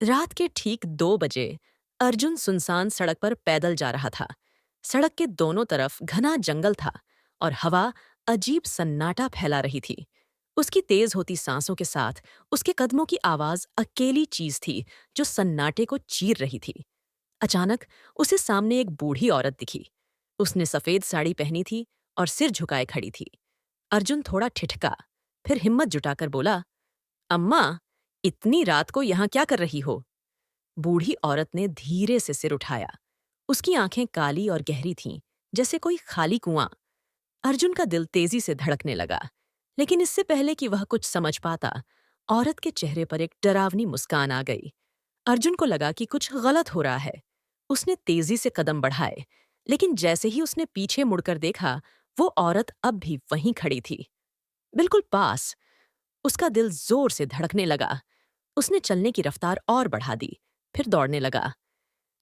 रात के ठीक 2 बजे अर्जुन सुनसान सड़क पर पैदल जा रहा था। सड़क के दोनों तरफ घना जंगल था और हवा अजीब सन्नाटा फैला रही थी। उसकी तेज होती सांसों के साथ उसके कदमों की आवाज अकेली चीज थी जो सन्नाटे को चीर रही थी। अचानक उसे सामने एक बूढ़ी औरत दिखी। उसने सफेद साड़ी पहनी थी और सिर झुकाए खड़ी थी। अर्जुन थोड़ा ठिठका, फिर हिम्मत जुटाकर बोला, अम्मा, इतनी रात को यहाँ क्या कर रही हो? बूढ़ी औरत ने धीरे से सिर उठाया। उसकी आंखें काली और गहरी थीं, जैसे कोई खाली कुआं। अर्जुन का दिल तेजी से धड़कने लगा, लेकिन इससे पहले कि वह कुछ समझ पाता, औरत के चेहरे पर एक डरावनी मुस्कान आ गई। अर्जुन को लगा कि कुछ गलत हो रहा है। उसने तेजी से कदम बढ़ाए, लेकिन जैसे ही उसने पीछे मुड़कर देखा, वो औरत अब भी वहीं खड़ी थी, बिल्कुल पास। उसका दिल जोर से धड़कने लगा। उसने चलने की रफ्तार और बढ़ा दी, फिर दौड़ने लगा।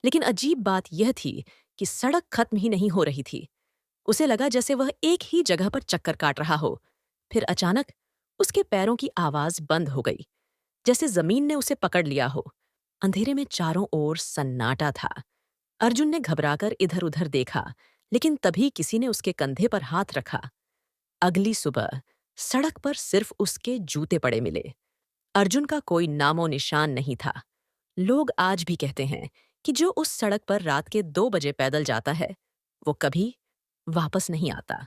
लेकिन अजीब बात यह थी कि सड़क खत्म ही नहीं हो रही थी। उसे लगा जैसे वह एक ही जगह पर चक्कर काट रहा हो। फिर अचानक उसके पैरों की आवाज बंद हो गई, जैसे जमीन ने उसे पकड़ लिया हो। अंधेरे में चारों ओर सन्नाटा था। अर्जुन ने घबराकर इधर-उधर देखा, लेकिन तभी किसी ने उसके कंधे पर हाथ रखा। अगली सुबह सड़क पर सिर्फ उसके जूते पड़े मिले। अर्जुन का कोई नामो निशान नहीं था। लोग आज भी कहते हैं कि जो उस सड़क पर रात के 2 बजे पैदल जाता है, वो कभी वापस नहीं आता।